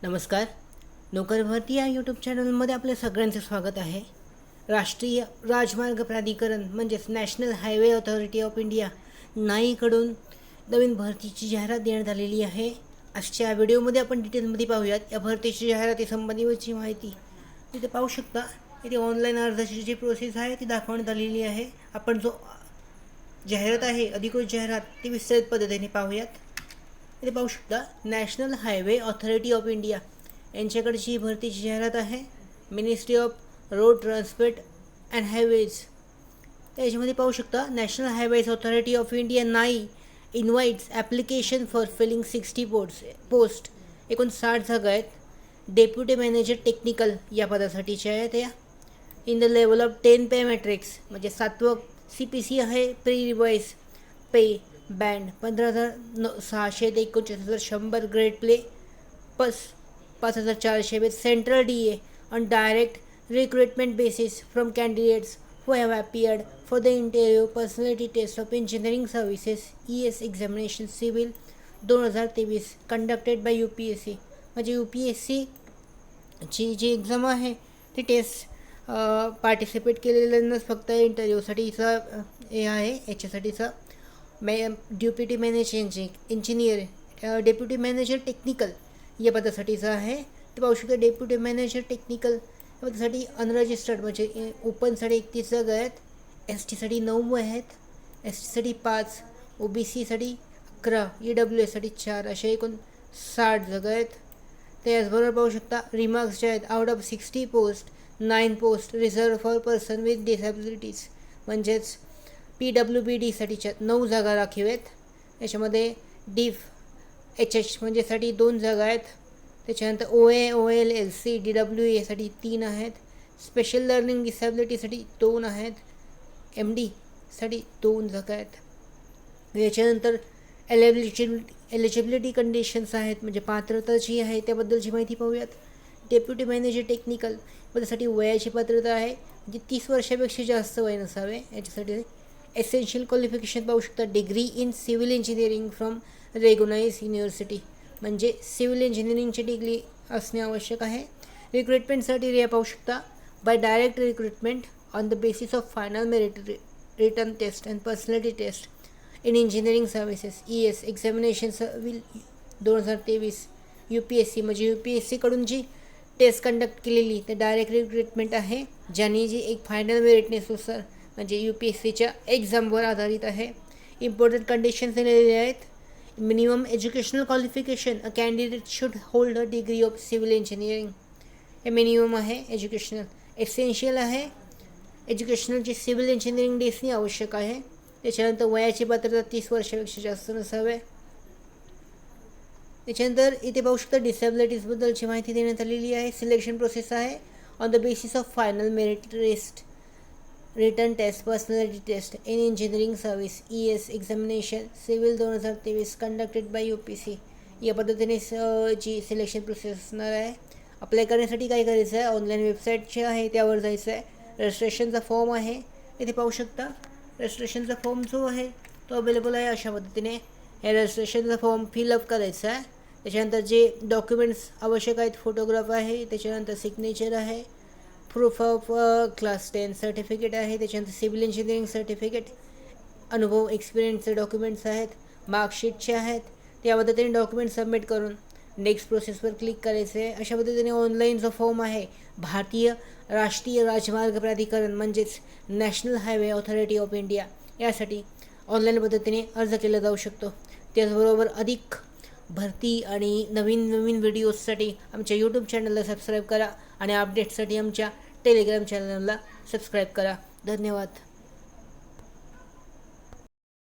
नमस्कार. नोकर भरती या यूट्यूब चॅनलमध्ये आपल्या सगळ्यांचे स्वागत आहे. राष्ट्रीय राजमार्ग प्राधिकरण म्हणजेच national highway authority of India नाईकडून नवीन भरतीची जाहिरात देण्यात आलेली आहे. आजच्या व्हिडिओमध्ये आपण डिटेलमध्ये पाहूयात या भरतीची जाहिरातीसंबंधीची माहिती. तिथे पाहू शकता, इथे ऑनलाईन अर्जाची जी प्रोसेस आहे ती दाखवण्यात आलेली आहे. आपण जो जाहिरात आहे, अधिकृत जाहिरात, ती विस्तृत पद्धतीने पाहूयात. इथे पाहू शकता, national highway authority of India यांच्याकडची भरतीची जाहिरात आहे. Ministry of road transport and highways. त्याच्यामध्ये पाहू शकता, national highways authority of India नाई invites application for filling 60 post. एकूण 60 जागा आहेत. डेप्युटी मॅनेजर टेक्निकल या पदासाठीच्या आहेत. या in the level of 10 pay matrix, म्हणजे 7व CPC आहे. प्री रिवाइज पे बँड 15,600 ते 29,100. Grade play plus 5,400 with central DA on direct recruitment basis from candidates who have appeared for the interview personality test of engineering services ES examination civil 2023 conducted by UPSC. म्हणजे UPSC ची जी exam आहे ती taste participate केलेल्यांनाच फक्त इंटरव्ह्यूसाठीचा हे आहे. याच्यासाठीचा deputy manager engineer, deputy manager technical या पदासाठीचा आहे. ते पाहू शकता, डेप्युटी मॅनेजर टेक्निकल या पदासाठी अनरजिस्टर्ड म्हणजे ओपनसाठी 31 जागा आहेत. STसाठी 9 आहेत, STसाठी 5, OBCसाठी 11, EWSसाठी 4, अशा एकूण 60 जागा आहेत. त्याचबरोबर पाहू शकता, रिमार्क्स जे आहेत, out of 60 post 9 post reserve for person with disabilities, म्हणजेच PWBDसाठीच्या 9 जागा राखीव आहेत. याच्यामध्ये DIF म्हणजे साठी 2 जागा आहेत. त्याच्यानंतर OA, OLLC, DWA साठी 3 आहेत. स्पेशल लर्निंग डिसॅबिलिटीसाठी 2 आहेत. MD साठी 2 जागा आहेत. याच्यानंतर एलिजिबिलिटी कंडिशन्स आहेत, म्हणजे पात्रता जी आहे त्याबद्दलची माहिती पाहूयात. डेप्युटी मॅनेजर टेक्निकल पदासाठी वयाची पात्रता आहे, म्हणजे 30 वर्षापेक्षा जास्त वय नसावे. याच्यासाठी एसेन्शियल क्वालिफिकेशन पाहू शकता, degree in civil engineering from recognise university, म्हणजे सिव्हिल इंजिनिअरिंगची डिग्री असणे आवश्यक आहे. रिक्रुटमेंटसाठी रे पाहू शकता, by direct recruitment on the basis of final merit written test and personality test in engineering services ES examination civil 2023 UPSC, म्हणजे UPSCकडून जी टेस्ट कंडक्ट केलेली ते डायरेक्ट रिक्रुटमेंट आहे, ज्यांनी जी एक फायनल मेरिटनेसनुसार म्हणजे UPSCच्या एक्झामवर आधारित आहे. इम्पॉर्टंट कंडिशन्स दिलेले आहेत. Minimum educational qualification, a candidate should hold a degree of civil engineering, हे मिनिमम आहे एज्युकेशनल. एसेन्शियल आहे, एज्युकेशनलची सिव्हिल इंजिनिअरिंग डिग्री आवश्यक आहे. त्याच्यानंतर वयाची पात्रता 30 वर्षापेक्षा जास्त नसावे. त्याच्यानंतर इथे पाहू शकता, डिसॅबिलिटीजबद्दलची माहिती देण्यात आलेली आहे. सिलेक्शन प्रोसेस आहे on the basis of final merit list written test personality test in engineering service ES examination civil 2023 conducted by UPSC. या पद्धतीने जी सिलेक्शन प्रोसेस असणार आहे. अप्लाय करण्यासाठी काय करायचं आहे, ऑनलाईन वेबसाईट जे आहे त्यावर जायचं आहे. रजिस्ट्रेशनचा फॉर्म आहे, इथे पाहू शकता. रजिस्ट्रेशनचा फॉर्म जो आहे तो अवेलेबल आहे. अशा पद्धतीने या रजिस्ट्रेशनचा फॉर्म फिलअप करायचा आहे. त्याच्यानंतर जे डॉक्युमेंट्स आवश्यक आहेत, फोटोग्राफ आहे, त्याच्यानंतर सिग्नेचर आहे, प्रूफ ऑफ क्लास 10 सर्टिफिकेट आहे, त्याच्यानंतर सिव्हिल इंजिनिअरिंग सर्टिफिकेट, अनुभव एक्सपिरियन्सचे डॉक्युमेंट्स आहेत, मार्कशीटचे आहेत. त्या पद्धतीने डॉक्युमेंट सबमिट करून नेक्स्ट प्रोसेसवर क्लिक करायचे आहे. अशा पद्धतीने ऑनलाईन जो फॉर्म आहे, भारतीय राष्ट्रीय राजमार्ग प्राधिकरण म्हणजेच national highway authority of India यासाठी ऑनलाईन पद्धतीने अर्ज केला जाऊ शकतो. त्याचबरोबर अधिक भरती आणि नवीन व्हिडिओजसाठी आमच्या यूट्यूब चॅनलला सबस्क्राईब करा आणि अपडेट्ससाठी आमच्या टेलिग्राम चॅनलला सबस्क्राईब करा. धन्यवाद.